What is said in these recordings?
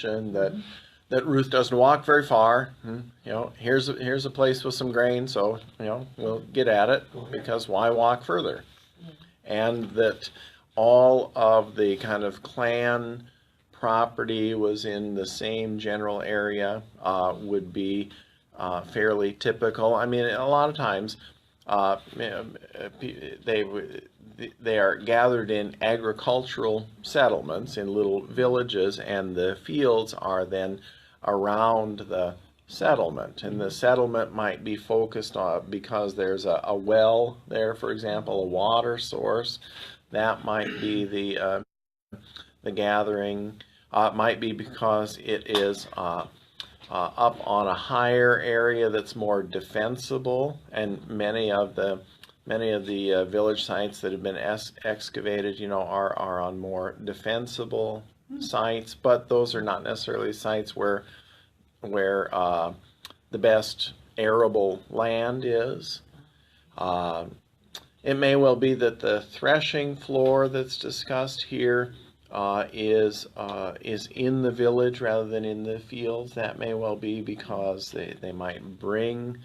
that Ruth doesn't walk very far. Here's a place with some grain, so we'll get at it, because why walk further? And that all of the kind of clan property was in the same general area would be fairly typical. I mean, a lot of times they are gathered in agricultural settlements in little villages, and the fields are then around the settlement. And the settlement might be focused on, because there's a well there, for example, a water source. That might be the gathering. It might be because it is up on a higher area that's more defensible, and many of the village sites that have been excavated, are on more defensible sites, but those are not necessarily sites where the best arable land is. It may well be that the threshing floor that's discussed here is in the village rather than in the fields. That may well be because they might bring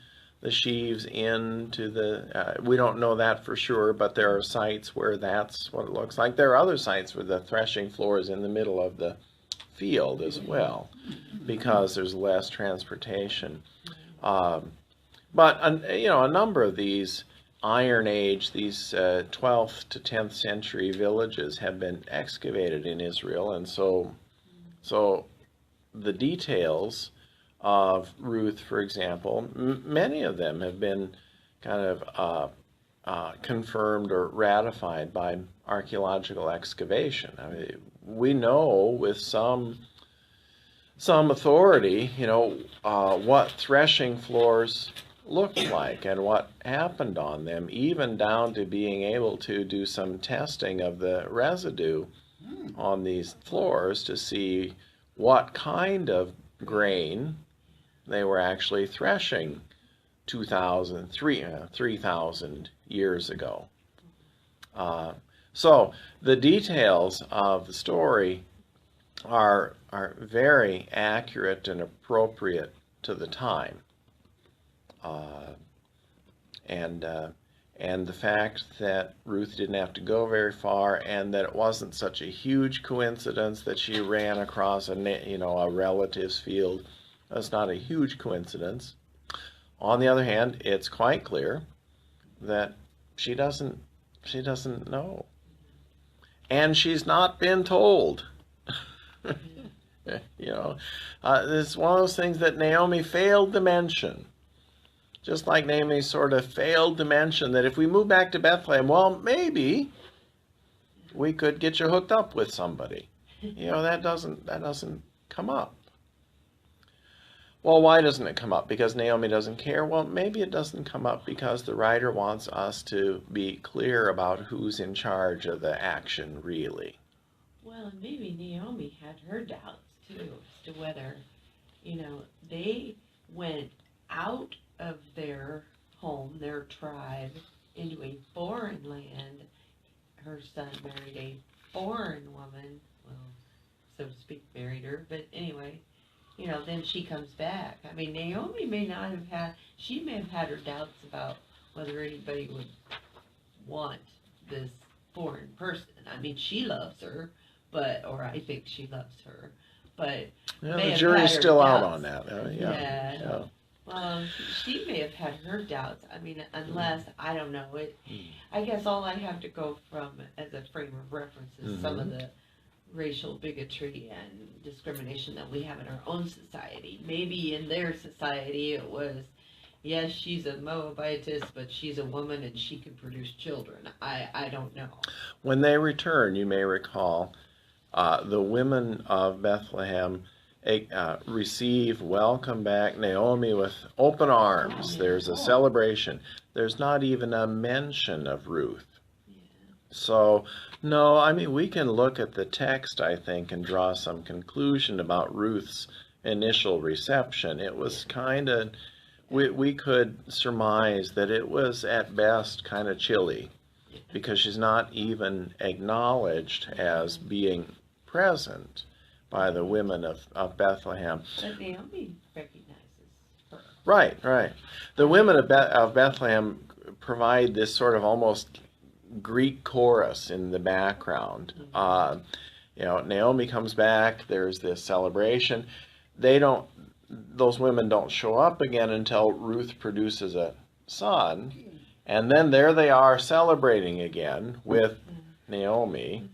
the sheaves into the, we don't know that for sure, but there are sites where that's what it looks like. There are other sites where the threshing floor is in the middle of the field as well, because there's less transportation. But a number of these Iron Age, these 12th to 10th century villages have been excavated in Israel, and so the details of Ruth, for example, many of them have been kind of confirmed or ratified by archaeological excavation. I mean, we know with some authority, what threshing floors looked like and what happened on them, even down to being able to do some testing of the residue on these floors to see what kind of grain they were actually threshing 3,000 years ago. So the details of the story are very accurate and appropriate to the time. And the fact that Ruth didn't have to go very far, and that it wasn't such a huge coincidence that she ran across a relative's field, that's not a huge coincidence. On the other hand, it's quite clear that she doesn't know, and she's not been told. It's one of those things that Naomi failed to mention. Just like Naomi sort of failed to mention that if we move back to Bethlehem, well, maybe we could get you hooked up with somebody. That doesn't come up. Well, why doesn't it come up? Because Naomi doesn't care? Well, maybe it doesn't come up because the writer wants us to be clear about who's in charge of the action, really. Well, and maybe Naomi had her doubts, too, as to whether, they went out of their home, their tribe, into a foreign land. Her son married a foreign woman, well, so to speak, married her, but anyway, then she comes back. I mean, Naomi may have had her doubts about whether anybody would want this foreign person. I mean, she loves her, or I think she loves her, but the jury's still out on that. Yeah. Well, she may have had her doubts. I mean, unless, I don't know, I guess all I have to go from as a frame of reference is some of the racial bigotry and discrimination that we have in our own society. Maybe in their society it was, yes, she's a Moabitess, but she's a woman and she can produce children. I don't know. When they return, you may recall, the women of Bethlehem welcome back Naomi with open arms. There's a celebration. There's not even a mention of Ruth. So, no, I mean, we can look at the text, I think, and draw some conclusion about Ruth's initial reception. It was kind of, we could surmise that it was at best kind of chilly, because she's not even acknowledged as being present. by the women of Bethlehem. But Naomi recognizes her. Right, right. The women of Bethlehem provide this sort of almost Greek chorus in the background. Naomi comes back, there's this celebration. Those women don't show up again until Ruth produces a son, and then there they are celebrating again with Naomi,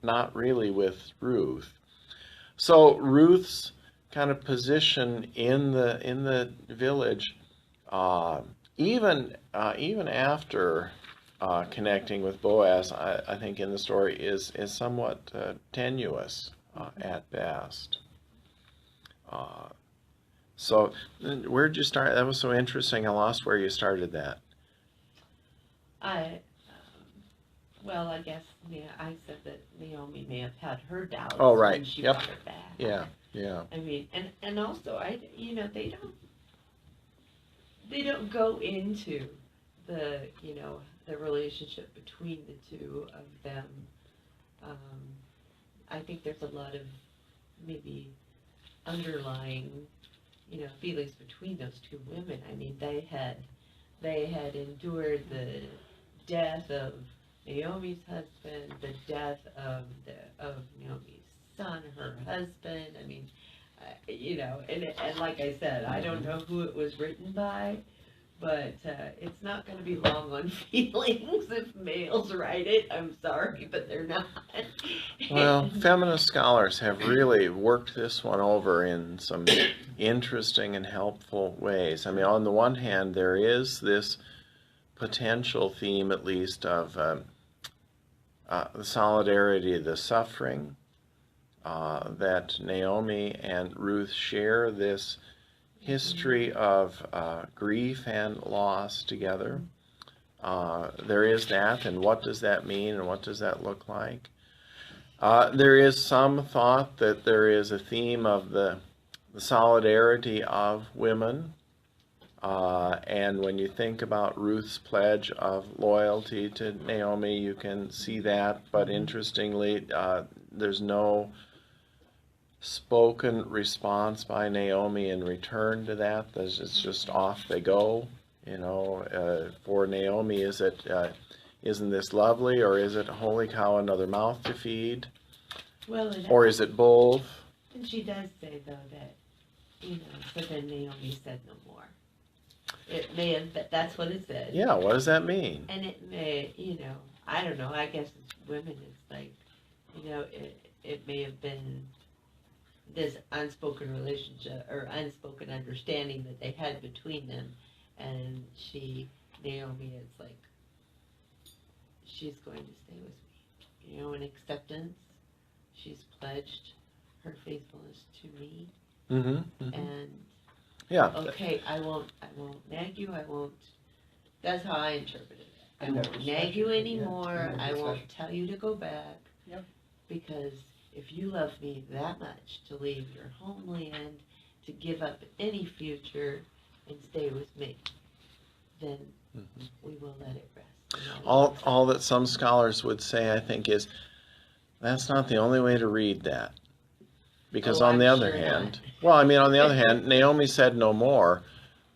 not really with Ruth. So Ruth's kind of position in the village, even after connecting with Boaz, I think in the story is somewhat tenuous at best. So where'd you start? That was so interesting. I lost where you started that. Well, I guess I said that Naomi may have had her doubts Oh, right. when she Yep. brought her back. Yeah. I mean, and also they don't go into the the relationship between the two of them. I think there's a lot of maybe underlying feelings between those two women. I mean, they had endured the death of Naomi's husband, the death of Naomi's son, her husband. I mean, and like I said, I don't know who it was written by, but it's not going to be long on feelings if males write it. I'm sorry, but they're not. Well, feminist scholars have really worked this one over in some interesting and helpful ways. I mean, on the one hand, there is this potential theme, at least, of the solidarity of the suffering, that Naomi and Ruth share this history of grief and loss together. There is that, and what does that mean, and what does that look like? There is some thought that there is a theme of the solidarity of women, and when you think about Ruth's pledge of loyalty to Naomi, you can see that, but interestingly, there's no spoken response by Naomi in return to that. It's just off they go. For Naomi, isn't this lovely, or is it, holy cow, another mouth to feed? Well, or is it both? And she does say, though, that, but then Naomi said no more. It may have, but that's what it says. Yeah, what does that mean? And it may, I don't know, I guess it's women, it's like, it may have been this unspoken relationship or unspoken understanding that they had between them, and Naomi is like, she's going to stay with me, in acceptance. She's pledged her faithfulness to me, and yeah, okay, I won't nag you. That's how I interpret it. I won't nag you anymore. I won't tell you to go back. Yep. Because if you love me that much to leave your homeland, to give up any future and stay with me, then we will let it rest. All that some scholars would say, I think, is that's not the only way to read that. Because on the other hand, Naomi said no more,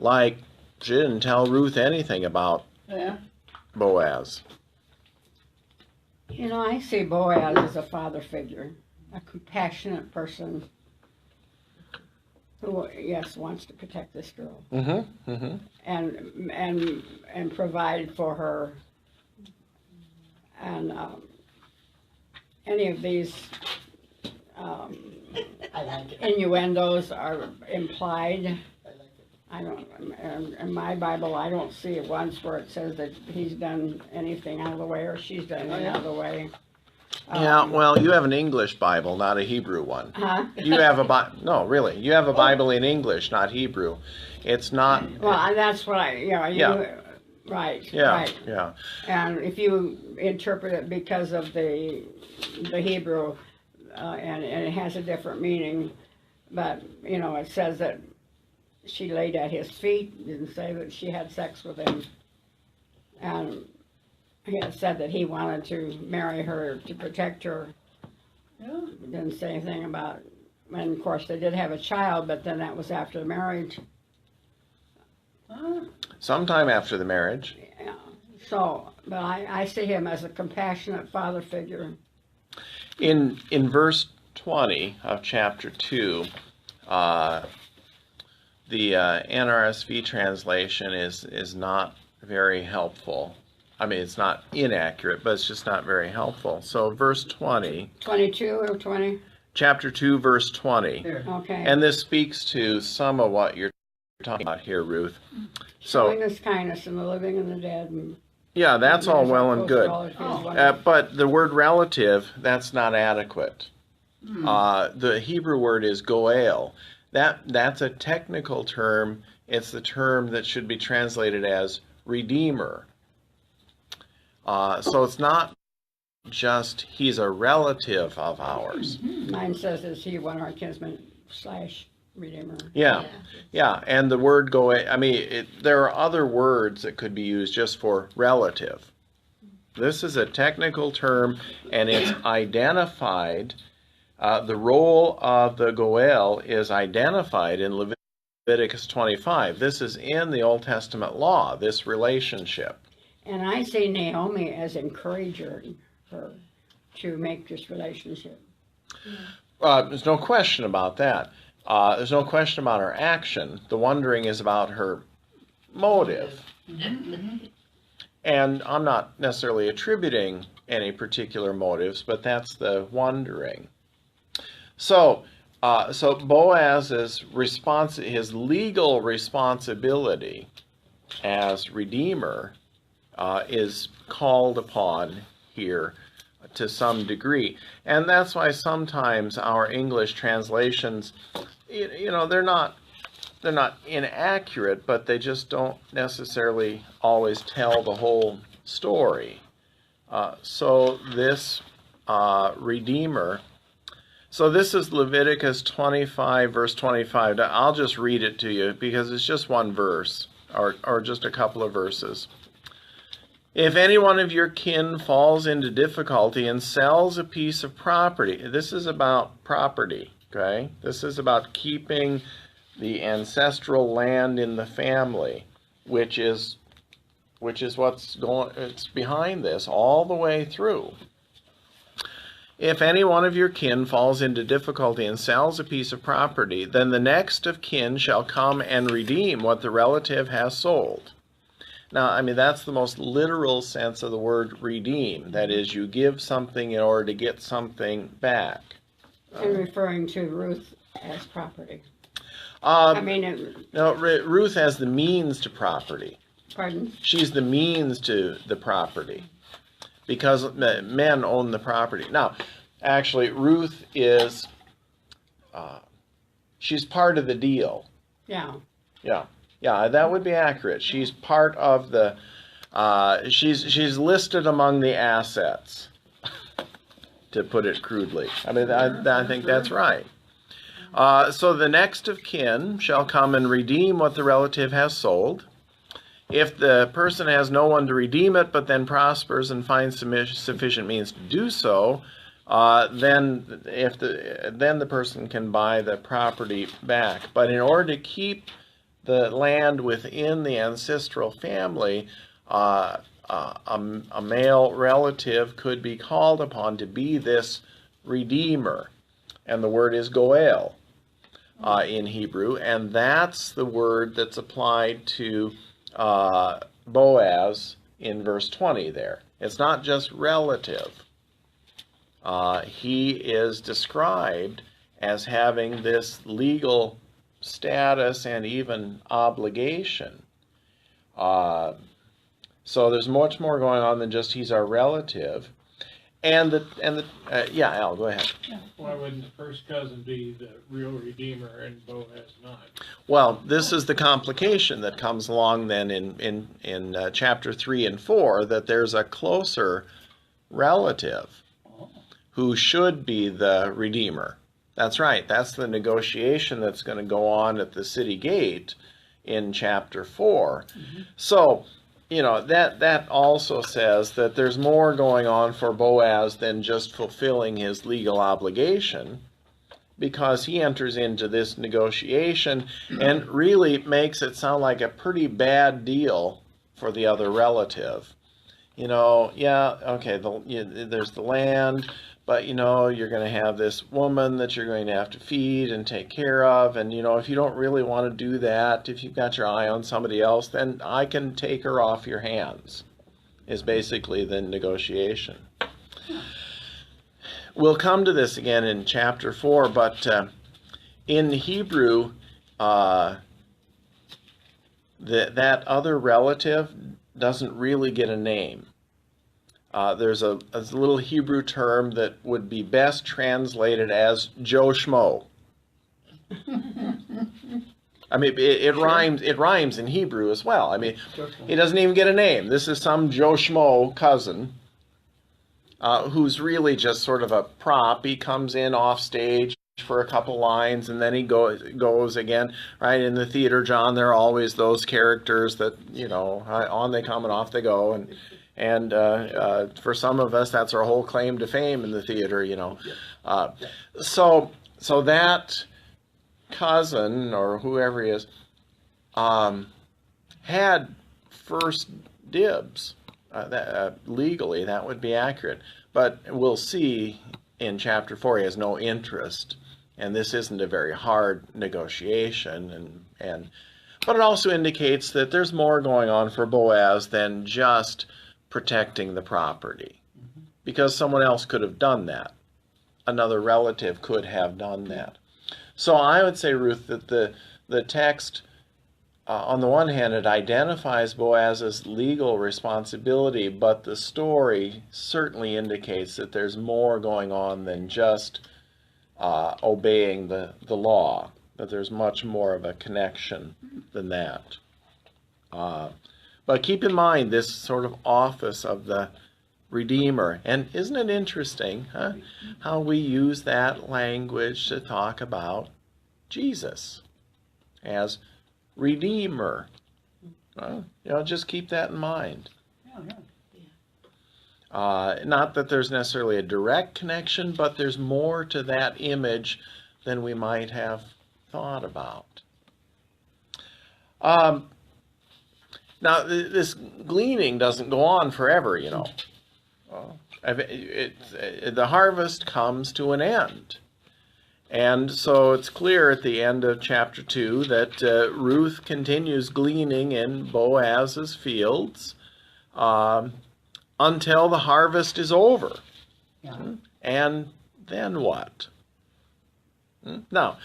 like she didn't tell Ruth anything about Boaz. I see Boaz as a father figure, a compassionate person who, yes, wants to protect this girl and provide for her. And any of these innuendos are implied. I don't, in my Bible, I don't see it once where it says that he's done anything out of the way or she's done anything out of the way. Yeah, well, you have an English Bible, not a Hebrew one. Huh? You have no, really, you have a Bible in English, not Hebrew. It's not. Well, that's what right. Yeah. And if you interpret it because of the Hebrew, and it has a different meaning, but it says that she laid at his feet. It didn't say that she had sex with him, and he had said that he wanted to marry her to protect her, Didn't say anything about, and of course they did have a child, but then that was after the marriage. Sometime after the marriage. Yeah. So, but I see him as a compassionate father figure. In verse 20 of chapter 2, the NRSV translation is not very helpful. I mean, it's not inaccurate, but it's just not very helpful. So verse 20. 22 or 20? Chapter 2, verse 20. There. Okay. And this speaks to some of what you're talking about here, Ruth. Showing So, his kindness in the living and the dead. And yeah, that's all well and good. good. But the word relative, that's not adequate. The Hebrew word is goel. That's a technical term. It's the term that should be translated as redeemer. So it's not just he's a relative of ours. Mine says, is he one of our kinsmen / redeemer? Yeah, yeah. And the word goel, I mean, there are other words that could be used just for relative. This is a technical term, and it's identified. The role of the goel is identified in Leviticus 25. This is in the Old Testament law, this relationship. And I see Naomi as encouraging her to make this relationship. There's no question about that. There's no question about her action. The wondering is about her motive. And I'm not necessarily attributing any particular motives, but that's the wondering. So Boaz's his legal responsibility as redeemer is called upon here to some degree, and that's why sometimes our English translations, they're not inaccurate, but they just don't necessarily always tell the whole story. So this redeemer. So this is Leviticus 25, verse 25. I'll just read it to you because it's just one verse, or just a couple of verses. If any one of your kin falls into difficulty and sells a piece of property, this is about property, okay? This is about keeping the ancestral land in the family, which is it's behind this all the way through. If any one of your kin falls into difficulty and sells a piece of property, then the next of kin shall come and redeem what the relative has sold. Now, I mean, that's the most literal sense of the word redeem. That is, you give something in order to get something back. And referring to Ruth as property. No, Ruth has the means to property. Pardon? She's the means to the property, because men own the property. Now, actually, Ruth is, she's part of the deal. Yeah. Yeah, that would be accurate. She's part of the, she's listed among the assets, to put it crudely. I mean, I think that's right. So the next of kin shall come and redeem what the relative has sold. If the person has no one to redeem it, but then prospers and finds sufficient means to do so, then the person can buy the property back. But in order to keep the land within the ancestral family, a male relative could be called upon to be this redeemer, and the word is goel in Hebrew, and that's the word that's applied to Boaz in verse 20 there. It's not just relative. He is described as having this legal status and even obligation. So there's much more going on than just he's our relative. And yeah, Al, go ahead. Why wouldn't the first cousin be the real redeemer and Boaz not? Well, this is the complication that comes along then in chapter 3 and 4, that there's a closer relative who should be the redeemer. That's right. That's the negotiation that's going to go on at the city gate in chapter 4. So, you know, that also says that there's more going on for Boaz than just fulfilling his legal obligation, because he enters into this negotiation and really makes it sound like a pretty bad deal for the other relative. You know, yeah, okay, there's the land, but you know, you're going to have this woman that you're going to have to feed and take care of, and you know, if you don't really want to do that, if you've got your eye on somebody else, then I can take her off your hands, is basically the negotiation. We'll come to this again in chapter 4, but in Hebrew, that other relative doesn't really get a name. There's a little Hebrew term that would be best translated as Joe Schmo. I mean, it rhymes. It rhymes in Hebrew as well. I mean, he doesn't even get a name. This is some Joe Schmo cousin who's really just sort of a prop. He comes in off stage for a couple lines, and then he goes again. Right, in the theater, John, there are always those characters that, you know, on they come and off they go, and for some of us, that's our whole claim to fame in the theater, you know. So that cousin, or whoever he is, had first dibs. Legally, that would be accurate. But we'll see in chapter 4 he has no interest, and this isn't a very hard negotiation. But it also indicates that there's more going on for Boaz than just protecting the property, because someone else could have done that. Another relative could have done that. So I would say, Ruth, that the text, on the one hand, it identifies Boaz's legal responsibility, but the story certainly indicates that there's more going on than just obeying the law, that there's much more of a connection than that. But keep in mind this sort of office of the Redeemer. And isn't it interesting, how we use that language to talk about Jesus as Redeemer? Well, you know, just keep that in mind. Not that there's necessarily a direct connection, but there's more to that image than we might have thought about. Now, this gleaning doesn't go on forever, you know. The harvest comes to an end. And so it's clear at the end of chapter 2 that Ruth continues gleaning in Boaz's fields until the harvest is over. Yeah. And then what? Now,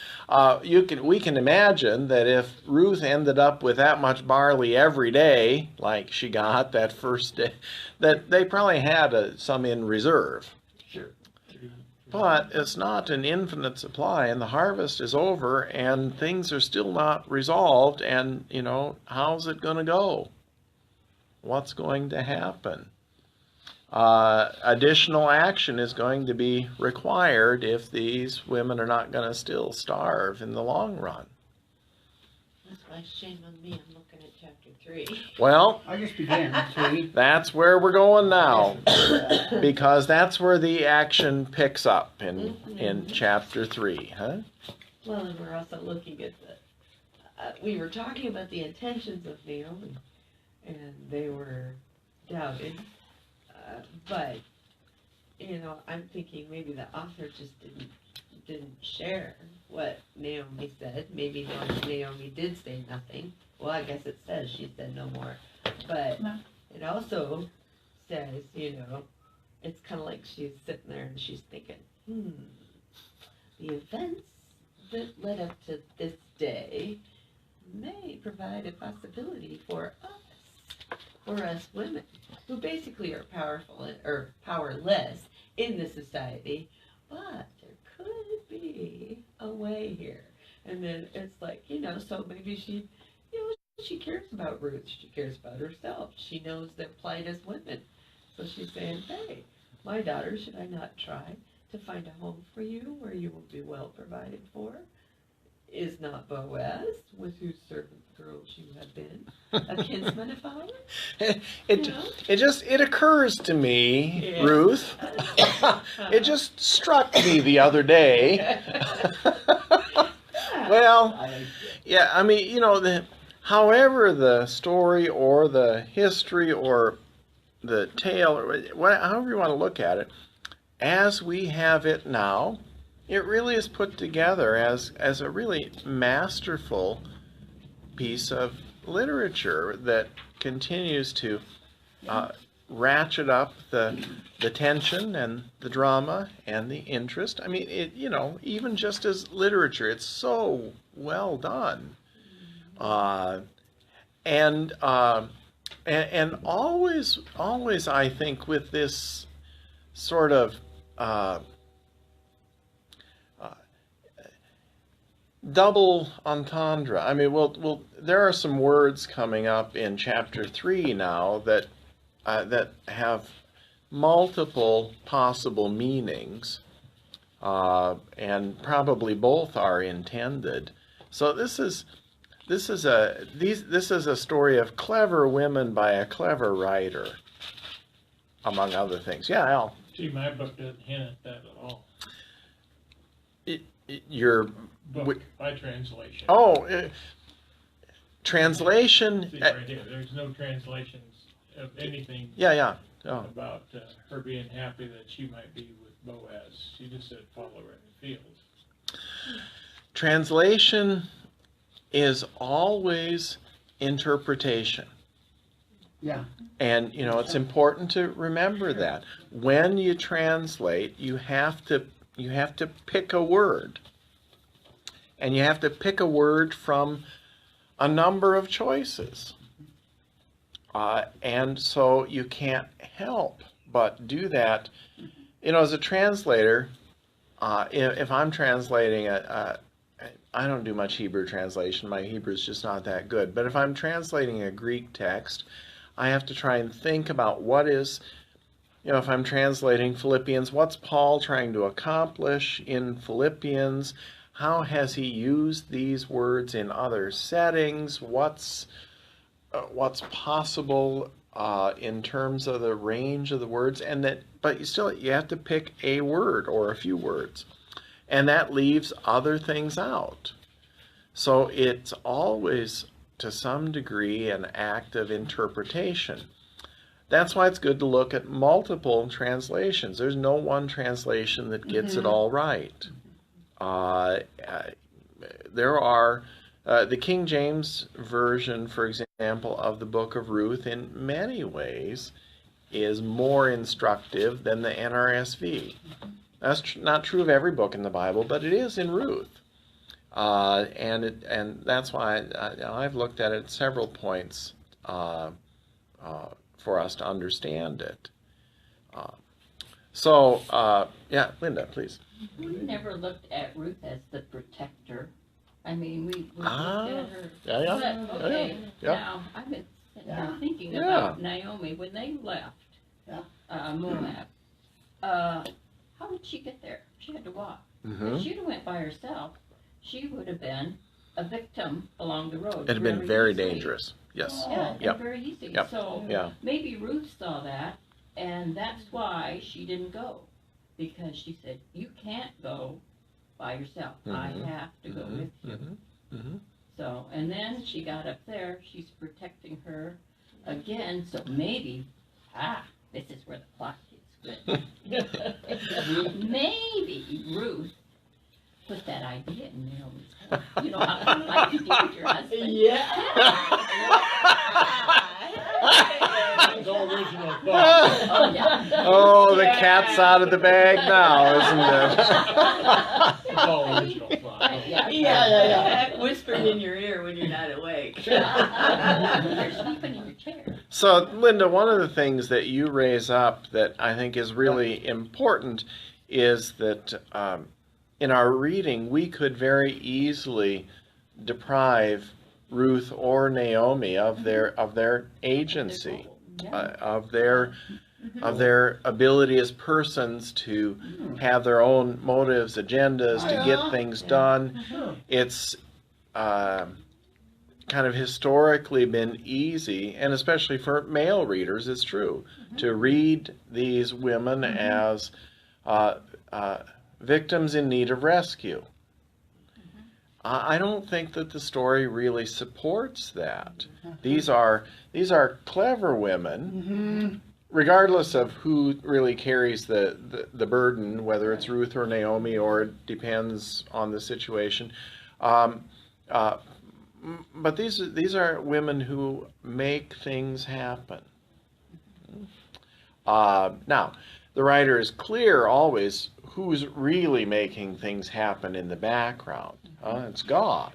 we can imagine that if Ruth ended up with that much barley every day, like she got that first day, that they probably had some in reserve. Sure. But it's not an infinite supply, and the harvest is over, and things are still not resolved, and, you know, how's it going to go? What's going to happen? Additional action is going to be required if these women are not going to still starve in the long run. That's why shame on me, I'm looking at chapter 3. Well, I just began, see? that's where we're going now, because that's where the action picks up in chapter 3, huh? Well, and we're also looking at we were talking about the intentions of Naomi, and they were doubted. But, you know, I'm thinking maybe the author just didn't share what Naomi said. Maybe Naomi did say nothing. Well, I guess it says she said no more. But no. It also says, you know, it's kind of like she's sitting there and she's thinking, the events that led up to this day may provide a possibility for us women, who basically are powerful or powerless in the society, but there could be a way here. And then it's like, you know, so maybe she cares about Ruth, she cares about herself, she knows their plight as women. So she's saying, hey, my daughter, should I not try to find a home for you where you will be well provided for? Is not Boaz, with whose servant girls you have been, a kinsman of ours? It occurs to me, Yeah. Ruth. It just struck me the other day. Well, yeah, I mean, you know, however the story or the history or the tale, or however you want to look at it, as we have it now, it really is put together as a really masterful piece of literature that continues to ratchet up the tension and the drama and the interest. I mean, it, you know, even just as literature, it's so well done, and always I think with this sort of double entendre. I mean, there are some words coming up in chapter 3 now that have multiple possible meanings, and probably both are intended. So this is a story of clever women by a clever writer, among other things. Yeah, Al. See, my book doesn't hint at that at all. Your Book by translation. Translation. See right here, there's no translations of anything. Yeah. Oh. About her being happy that she might be with Boaz. She just said follow her in the fields. Translation is always interpretation. Yeah. And, you know, it's important to remember that. When you translate, you have to pick a word. And you have to pick a word from a number of choices. And so you can't help but do that. You know, as a translator, if I'm translating I don't do much Hebrew translation. My Hebrew's just not that good. But if I'm translating a Greek text, I have to try and think about what is, you know, if I'm translating Philippians, what's Paul trying to accomplish in Philippians? How has he used these words in other settings? What's possible in terms of the range of the words? But you have to pick a word or a few words, and that leaves other things out. So it's always, to some degree, an act of interpretation. That's why it's good to look at multiple translations. There's no one translation that gets it all right. There are the King James Version, for example, of the book of Ruth, in many ways, is more instructive than the NRSV. That's not true of every book in the Bible, but it is in Ruth. And that's why I've looked at it at several points for us to understand it. Yeah, Linda, please. We never looked at Ruth as the protector. I mean, we looked at her. Yeah. But, okay, Yeah. now I've been sitting here thinking Yeah. about Naomi when they left Moab. How did she get there? She had to walk. If she'd have went by herself, she would have been a victim along the road. It'd have been very easily. dangerous. Yes. Yeah, Yep. very easy. Yep. So Yeah. maybe Ruth saw that, and that's why she didn't go. Because she said, you can't go by yourself. I have to go with you. So, and then she got up there, she's protecting her again, so maybe, this is where the plot gets good. Maybe Ruth put that idea in Naomi's head. You know, how you like to do with your husband. That's all original thought. Oh, yeah. Oh, the cat's out of the bag now, isn't it? That's all original thought. Yeah. Whispered in your ear when you're not awake. You're sleeping in your chair. So, Linda, one of the things that you raise up that I think is really important is that in our reading, we could very easily deprive Ruth or Naomi of their agency, of their of their ability as persons to have their own motives, agendas, to get things done. Sure. It's kind of historically been easy, and especially for male readers, it's true, to read these women as victims in need of rescue. I don't think that the story really supports that. These are clever women, regardless of who really carries the burden, whether it's Ruth or Naomi, or it depends on the situation. But these are women who make things happen. Now, the writer is clear always who's really making things happen in the background. It's God.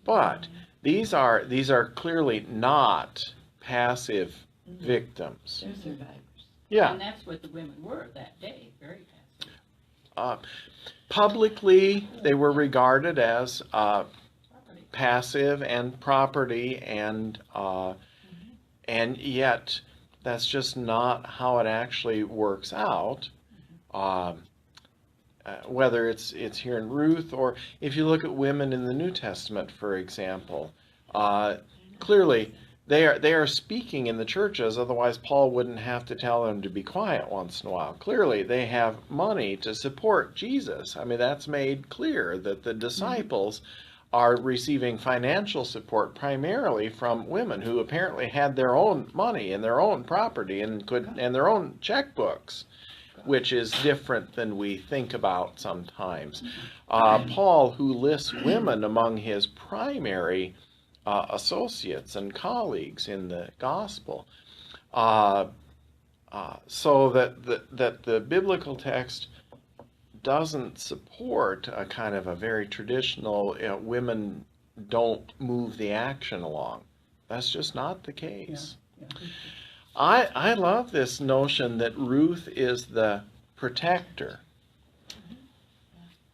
But these are clearly not passive victims. They're survivors. Yeah. And that's what the women were that day, very passive. Publicly, they were regarded as Property. passive and property, and yet that's just not how it actually works out. Whether it's here in Ruth, or if you look at women in the New Testament, for example, clearly they are speaking in the churches. Otherwise, Paul wouldn't have to tell them to be quiet once in a while. Clearly, they have money to support Jesus. I mean, that's made clear that the disciples are receiving financial support primarily from women who apparently had their own money and their own property and their own checkbooks, which is different than we think about sometimes. Paul, who lists women among his primary associates and colleagues in the gospel, so that the biblical text doesn't support a kind of a very traditional women don't move the action along. That's just not the case. I love this notion that Ruth is the protector.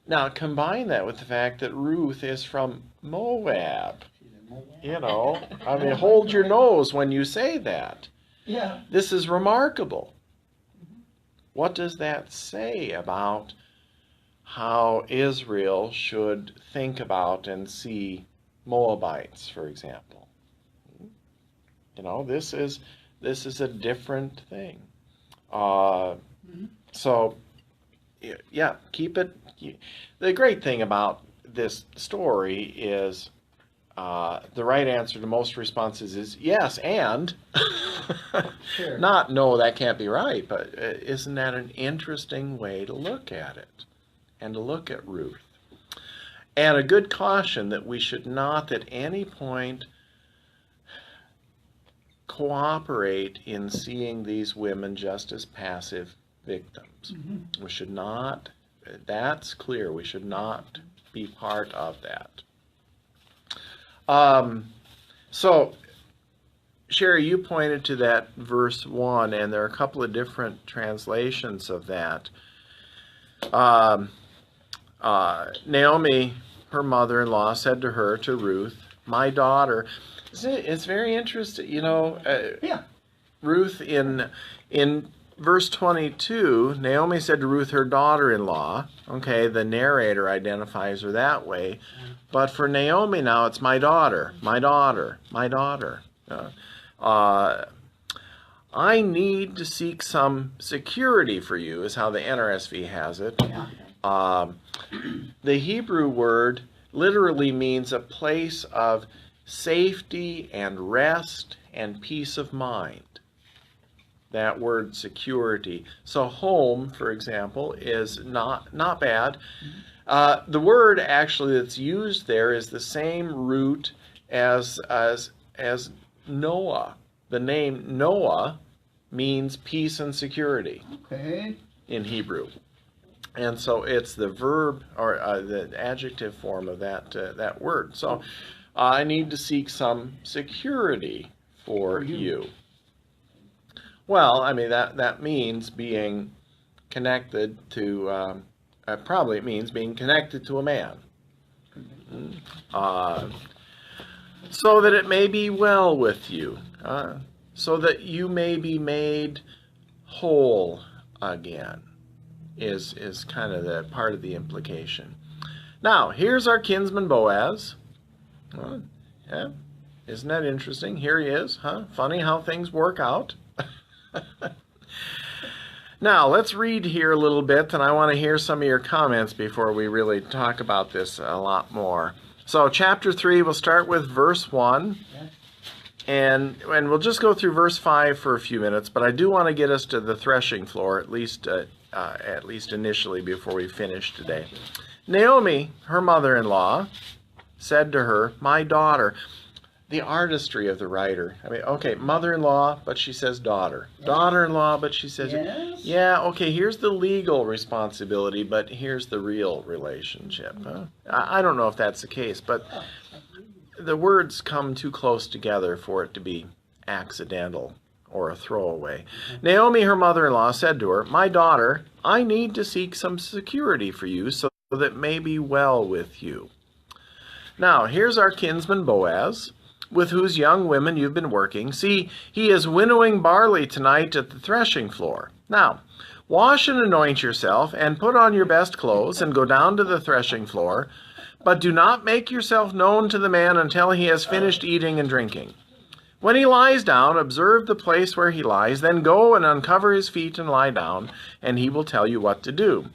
Now combine that with the fact that Ruth is from Moab. You know, I mean, hold your nose when you say that. Yeah. This is remarkable. What does that say about how Israel should think about and see Moabites, for example? You know, this is a different thing. So, yeah, keep it. The great thing about this story is the right answer to most responses is yes, and Sure. not no, that can't be right. But isn't that an interesting way to look at it and to look at Ruth? And a good caution that we should not at any point cooperate in seeing these women just as passive victims. We should not, that's clear, we should not be part of that. So, Sherry, you pointed to that verse 1, and there are a couple of different translations of that. Naomi, her mother-in-law, said to her, to Ruth, "My daughter." It's very interesting, you know. Ruth in verse 22, Naomi said to Ruth, her daughter-in-law. Okay, the narrator identifies her that way. But for Naomi now, it's my daughter, my daughter, my daughter. I need to seek some security for you, is how the NRSV has it. The Hebrew word literally means a place of safety and rest and peace of mind. That word security. So home, for example, is not bad. The word actually that's used there is the same root as Noah. The name Noah means peace and security in Hebrew. And so it's the verb or the adjective form of that word. So I need to seek some security for you. Well, I mean, that means being connected to, probably it means being connected to a man. So that it may be well with you. so that you may be made whole again, is kind of the part of the implication. Now, here's our kinsman Boaz. Well, yeah, isn't that interesting? Here he is, huh? Funny how things work out. Now, let's read here a little bit, and I want to hear some of your comments before we really talk about this a lot more. So, chapter 3, we'll start with verse 1, and we'll just go through verse 5 for a few minutes, but I do want to get us to the threshing floor, at least initially, before we finish today. Naomi, her mother-in-law, said to her, "My daughter." The artistry of the writer. I mean, okay, mother-in-law, but she says daughter. Daughter-in-law, but she says... Yes. Yeah, okay, here's the legal responsibility, but here's the real relationship. Huh? I don't know if that's the case, but the words come too close together for it to be accidental or a throwaway. Naomi, her mother-in-law, said to her, "My daughter, I need to seek some security for you so that it may be well with you." Now, here's our kinsman Boaz, with whose young women you've been working. See, he is winnowing barley tonight at the threshing floor. Now, wash and anoint yourself, and put on your best clothes, and go down to the threshing floor. But do not make yourself known to the man until he has finished eating and drinking. When he lies down, observe the place where he lies, then go and uncover his feet and lie down, and he will tell you what to do.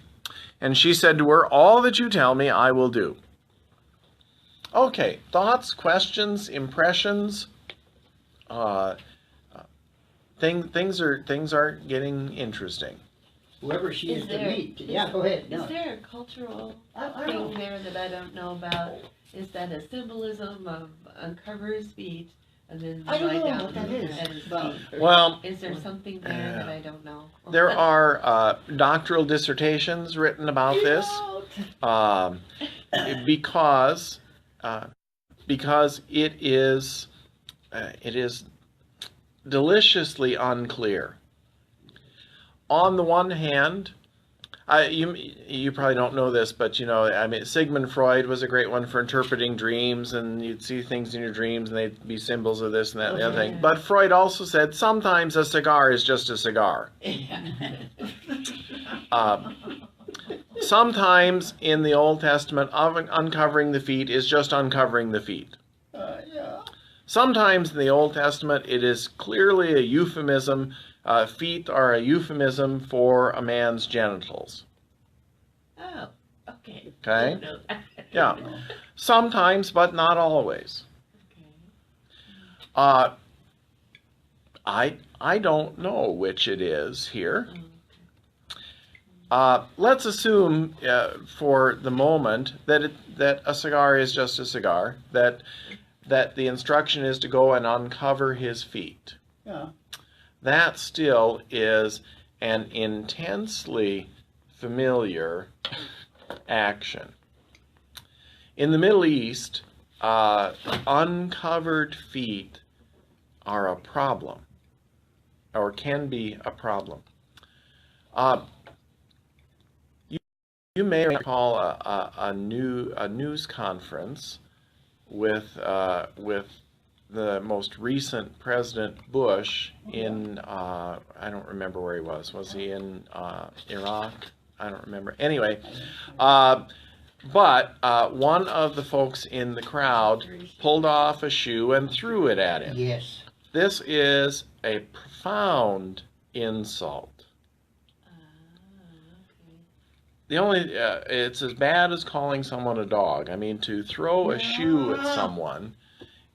And she said to her, "All that you tell me, I will do." Okay, thoughts, questions, impressions. Things are getting interesting. Whoever she is to there- meet. Yeah, go ahead. Is No. there a cultural I thing don't know. there that I don't know about? Is that a symbolism of uncover his feet and then I don't lie know down what that is. at his But feet? Well, Is there something there that I don't know? there are doctoral dissertations written about this because it is deliciously unclear. On the one hand, you probably don't know this, but you know, I mean, Sigmund Freud was a great one for interpreting dreams, and you'd see things in your dreams, and they'd be symbols of this and that and the other thing. But Freud also said sometimes a cigar is just a cigar. Sometimes in the Old Testament, uncovering the feet is just uncovering the feet. yeah. Sometimes in the Old Testament, it is clearly a euphemism. Feet are a euphemism for a man's genitals. Oh, okay. Okay. Didn't know that. Yeah. Sometimes, but not always. Okay. I don't know which it is here. Let's assume for the moment that a cigar is just a cigar, that the instruction is to go and uncover his feet. Yeah. That still is an intensely familiar action. In the Middle East, uncovered feet are a problem, or can be a problem. You may recall a news conference with the most recent President Bush in, I don't remember where he was. Was he in Iraq? I don't remember. Anyway, but one of the folks in the crowd pulled off a shoe and threw it at him. Yes. This is a profound insult. The only, it's as bad as calling someone a dog. I mean, to throw a shoe at someone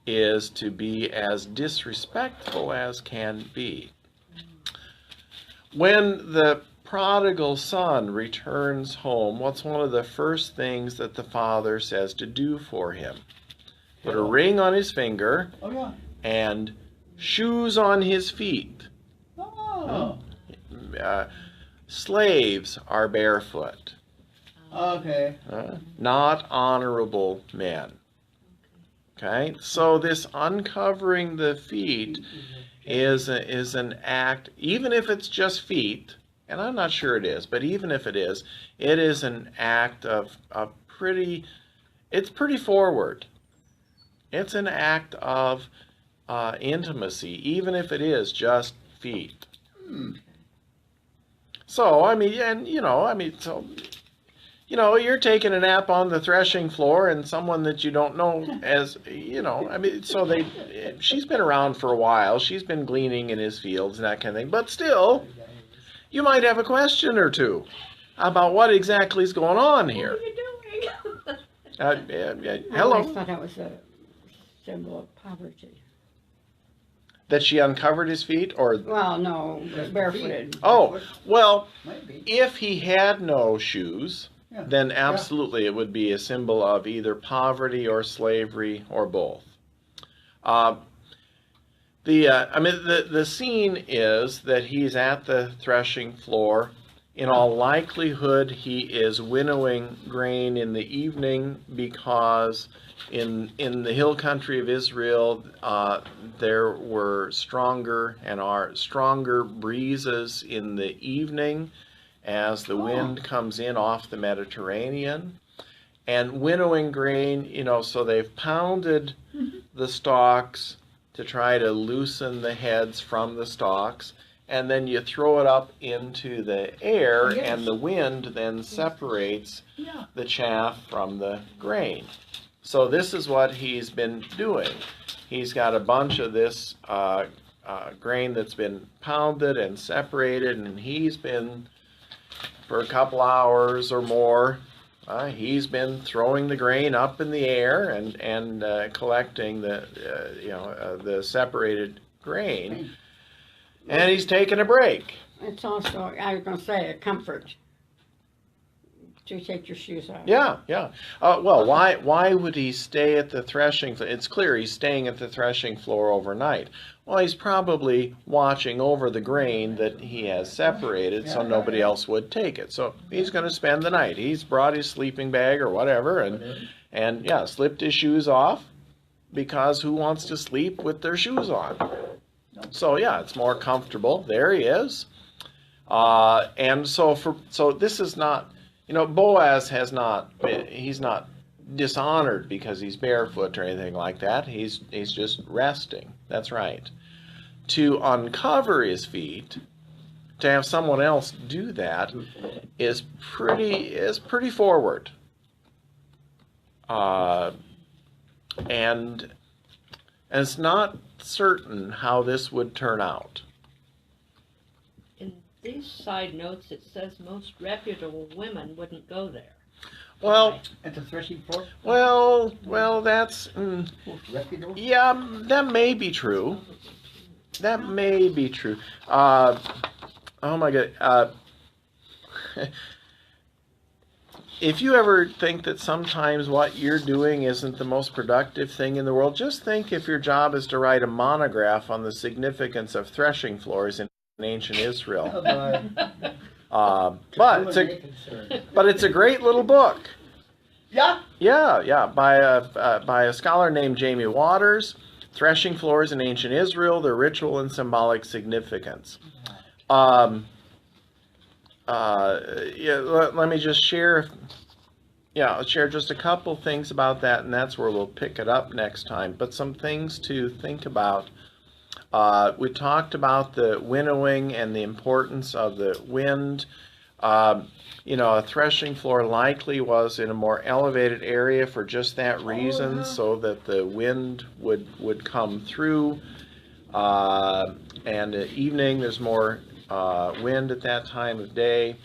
is to be as disrespectful as can be. When the prodigal son returns home, what's one of the first things that the father says to do for him? Put a ring on his finger Oh, yeah. and shoes on his feet. Oh. Slaves are barefoot, Okay. not honorable men. Okay, so this uncovering the feet is an act, even if it's just feet, and I'm not sure it is, but even if it is an act of it's pretty forward. It's an act of intimacy, even if it is just feet. So, I mean, and so, you're taking a nap on the threshing floor, and someone that you don't know so she's been around for a while. She's been gleaning in his fields and that kind of thing. But still, you might have a question or two about what exactly is going on here. What are you doing? I Hello. always thought that was a symbol of poverty. That she uncovered his feet, or Well, no, barefooted. oh, well, Maybe. if he had no shoes, Yeah. then absolutely it would be a symbol of either poverty or slavery or both. The scene is that he's at the threshing floor. In all likelihood, he is winnowing grain in the evening because in the hill country of Israel, there were stronger and are stronger breezes in the evening as the wind comes in off the Mediterranean. And winnowing grain, so they've pounded the stalks to try to loosen the heads from the stalks, and then you throw it up into the air, Yes. and the wind then separates Yeah. the chaff from the grain. So this is what he's been doing. He's got a bunch of this grain that's been pounded and separated, and he's been, for a couple hours or more, he's been throwing the grain up in the air and collecting the separated grain, and he's taking a break. It's also, I was going to say, a comfort to take your shoes off. Yeah. Well, why would he stay at the threshing floor? It's clear he's staying at the threshing floor overnight. Well, he's probably watching over the grain that he has separated so nobody else would take it. So he's going to spend the night. He's brought his sleeping bag or whatever and slipped his shoes off, because who wants to sleep with their shoes on? So yeah, it's more comfortable. There he is. And so this is not, Boaz he's not dishonored because he's barefoot or anything like that. He's just resting. That's right. To uncover his feet, to have someone else do that, is pretty forward. And it's not certain how this would turn out. In these side notes, it says most reputable women wouldn't go there. Well, At the threshing floor? well, that's Reputable? yeah, that may be true. That may be true. Oh my God. If you ever think that sometimes what you're doing isn't the most productive thing in the world, just think if your job is to write a monograph on the significance of threshing floors in ancient Israel. But it's a great little book. Yeah. Yeah, by a scholar named Jamie Waters. Threshing floors in ancient Israel: their ritual and symbolic significance. Let me just share. I'll share just a couple things about that, and that's where we'll pick it up next time. But some things to think about. We talked about the winnowing and the importance of the wind. A threshing floor likely was in a more elevated area for just that reason, so that the wind would come through. And at evening, there's more wind at that time of day.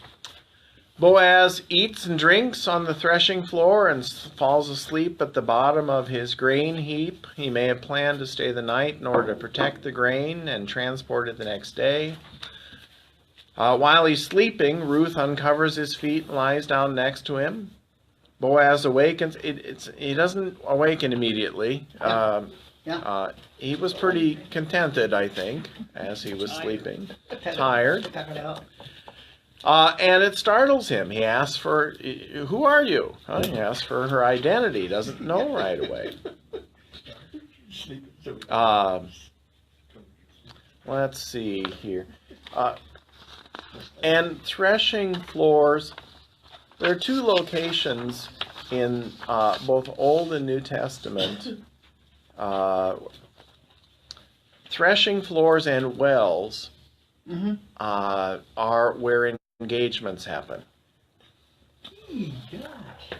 Boaz eats and drinks on the threshing floor and falls asleep at the bottom of his grain heap. He may have planned to stay the night in order to protect the grain and transport it the next day. While he's sleeping, Ruth uncovers his feet and lies down next to him. Boaz awakens. He doesn't awaken immediately. He was pretty contented, I think, as he was sleeping. Tired. And it startles him. He asks for, "Who are you?" He asks for her identity. Doesn't know right away. Let's see here. And threshing floors, there are two locations in both Old and New Testament threshing floors and wells Mm-hmm. are where engagements happen, Gosh.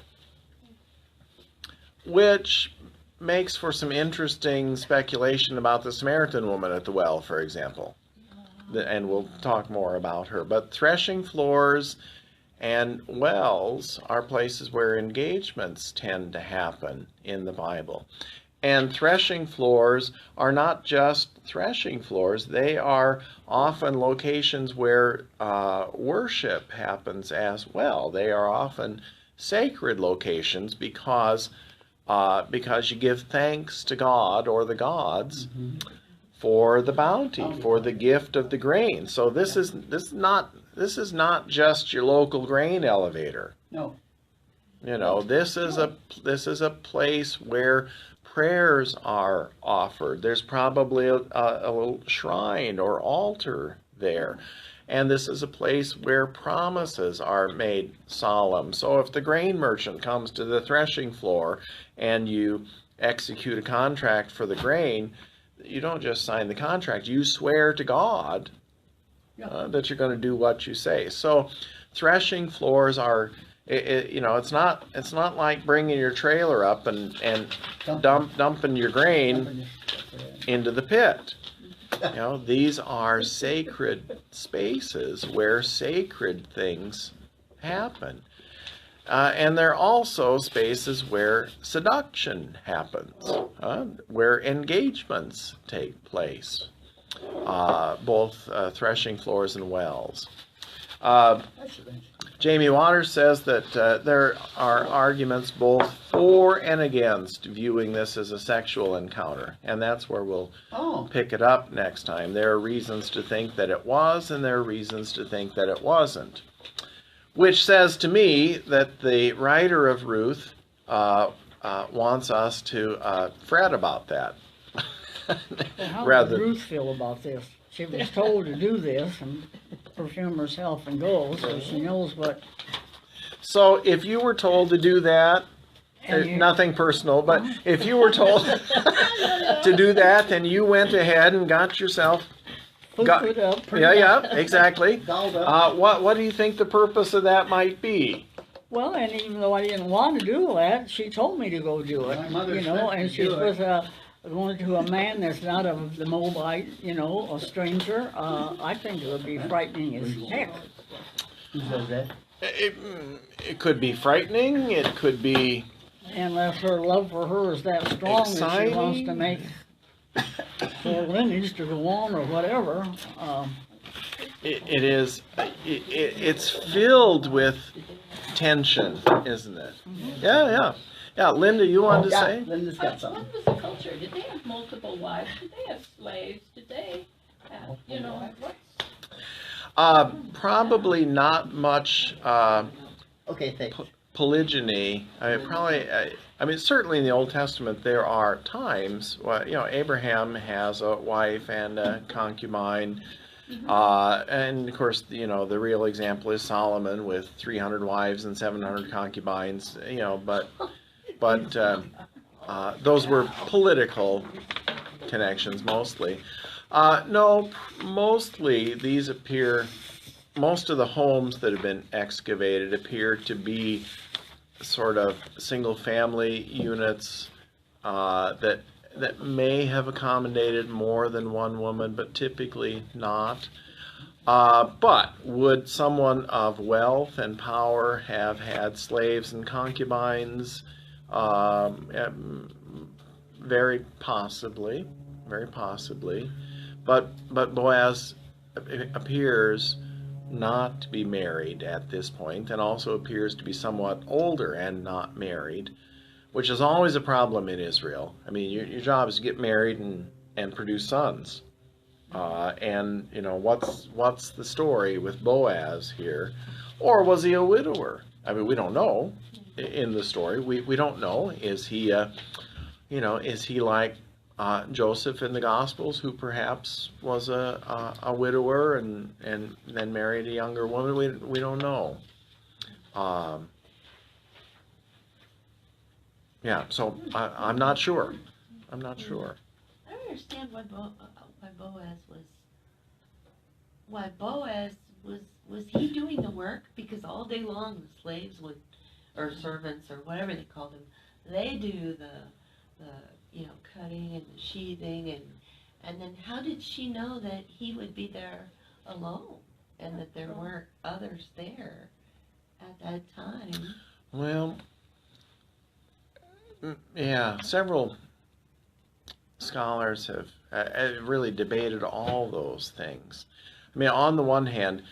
which makes for some interesting speculation about the Samaritan woman at the well, for example. And we'll talk more about her. But threshing floors and wells are places where engagements tend to happen in the Bible. And threshing floors are not just threshing floors, they are often locations where worship happens as well. They are often sacred locations because you give thanks to God or the gods for the bounty, for the gift of the grain. So this is not just your local grain elevator. No. You know, this is a place where prayers are offered. There's probably a little shrine or altar there. And this is a place where promises are made solemn. So if the grain merchant comes to the threshing floor and you execute a contract for the grain, you don't just sign the contract, you swear to God that you're going to do what you say. So threshing floors are, it's not like bringing your trailer up and dumping your grain into the pit. These are sacred spaces where sacred things happen. And they're also spaces where seduction happens, where engagements take place, both threshing floors and wells. Jamie Waters says that there are arguments both for and against viewing this as a sexual encounter, and that's where we'll pick it up next time. There are reasons to think that it was, and there are reasons to think that it wasn't. Which says to me that the writer of Ruth wants us to fret about that. How Rather, does Ruth feel about this? She was told to do this and perfume herself and go, so she knows what. So if you were told to do that, nothing personal, but if you were told to do that, then you went ahead and got yourself. Put up. Yeah, exactly. Dolled up. What do you think the purpose of that might be? Well, and even though I didn't want to do that, she told me to go do it. My mother said And to she's do it. with going to a man that's not of the Moabite, a stranger. I think it would be frightening as heck. Who says that? It could be frightening. It could be Unless her love for her is that strong that she wants to exciting. make for lineage to go on or whatever. It is. It's filled with tension, isn't it? Yeah. Linda, you wanted to say? Linda's got something. What was the culture? Did they have multiple wives? Did they have slaves? Did they have, what's... Probably not much Okay, thanks. polygyny. Certainly in the Old Testament there are times. Abraham has a wife and a concubine. And of course, the real example is Solomon with 300 wives and 700 concubines. But those were political connections mostly. No, mostly these appear. Most of the homes that have been excavated appear to be sort of single-family units that may have accommodated more than one woman, but typically not. But would someone of wealth and power have had slaves and concubines? Very possibly. But Boaz appears not to be married at this point, and also appears to be somewhat older and not married, which is always a problem in Israel. I mean, your job is to get married and produce sons. And what's the story with Boaz here? Or was he a widower? I mean, we don't know in the story. We don't know. Is he like Joseph in the Gospels, who perhaps was a widower and then married a younger woman? We don't know. Mm-hmm. So I'm not sure. I don't understand why why Boaz was he doing the work? Because all day long the slaves would, or servants or whatever they called them, they do the cutting and the sheathing, and then how did she know that he would be there alone and that there weren't others there at that time? Well, yeah, several scholars have really debated all those things. I mean, on the one hand,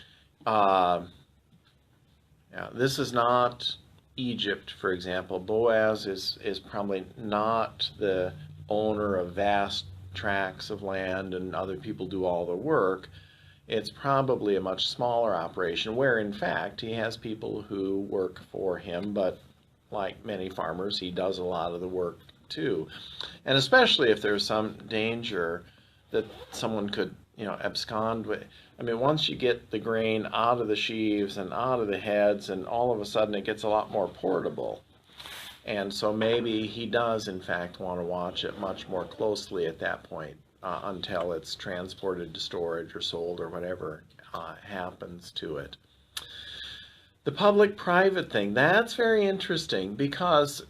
this is not Egypt, for example. Boaz is probably not the owner of vast tracts of land and other people do all the work. It's probably a much smaller operation where, in fact, he has people who work for him, but like many farmers, he does a lot of the work too. And especially if there's some danger that someone could, abscond with. I mean, once you get the grain out of the sheaves and out of the heads, and all of a sudden it gets a lot more portable. And so maybe he does, in fact, want to watch it much more closely at that point until it's transported to storage or sold or whatever happens to it. The public-private thing, that's very interesting because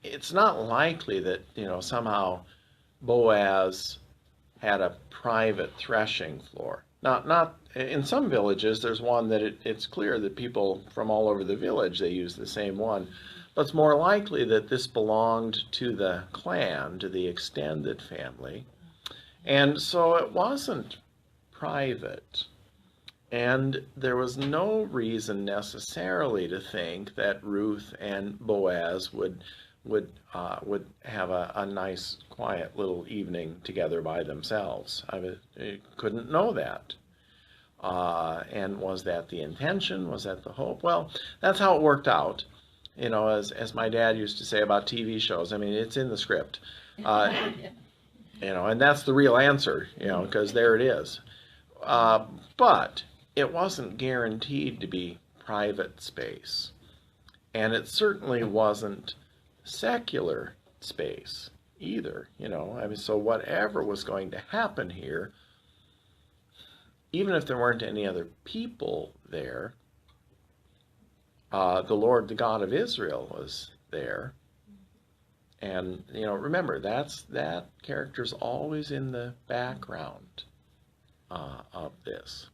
it's not likely that, somehow Boaz had a private threshing floor. Not in some villages, there's one that it's clear that people from all over the village, they use the same one. But it's more likely that this belonged to the clan, to the extended family. And so it wasn't private. And there was no reason necessarily to think that Ruth and Boaz would have a nice, quiet little evening together by themselves. I couldn't know that. And was that the intention? Was that the hope? Well, that's how it worked out. As my dad used to say about TV shows, I mean, it's in the script. And that's the real answer, because there it is. But it wasn't guaranteed to be private space. And it certainly wasn't secular space either, so whatever was going to happen here, even if there weren't any other people there, the Lord, the God of Israel, was there. And, remember, that character's always in the background of this.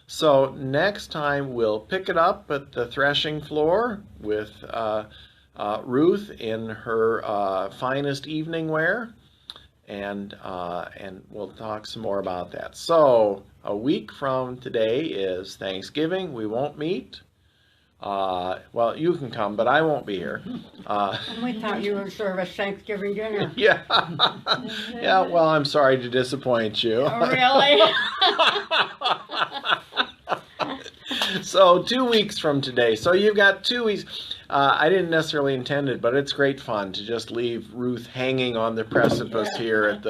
So next time we'll pick it up at the threshing floor with Ruth in her finest evening wear, and we'll talk some more about that. So a week from today is Thanksgiving. We won't meet. Well, you can come, but I won't be here. We thought you would serve us Thanksgiving dinner. Yeah. Yeah, well, I'm sorry to disappoint you. Oh, really? So 2 weeks from today. So you've got 2 weeks. I didn't necessarily intend it, but it's great fun to just leave Ruth hanging on the precipice here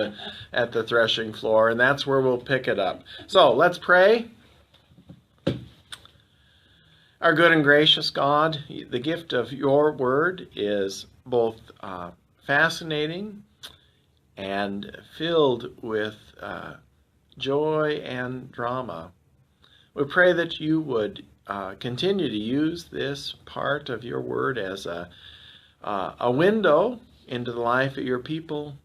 at the threshing floor, and that's where we'll pick it up. So let's pray. Our good and gracious God, the gift of your word is both fascinating and filled with joy and drama. We pray that you would continue to use this part of your word as a window into the life of your people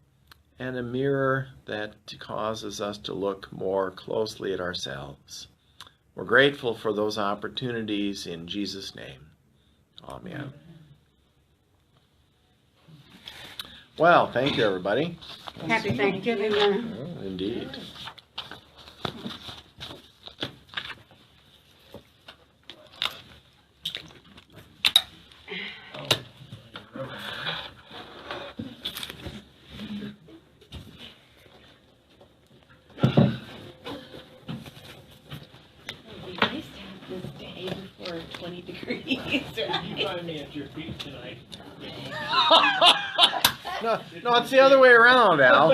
and a mirror that causes us to look more closely at ourselves. We're grateful for those opportunities in Jesus' name. Amen. Well, thank you, everybody. Happy Thanksgiving. Indeed. Or 20 degrees, You right? find me at your feet tonight. No, it's the other way around, Al.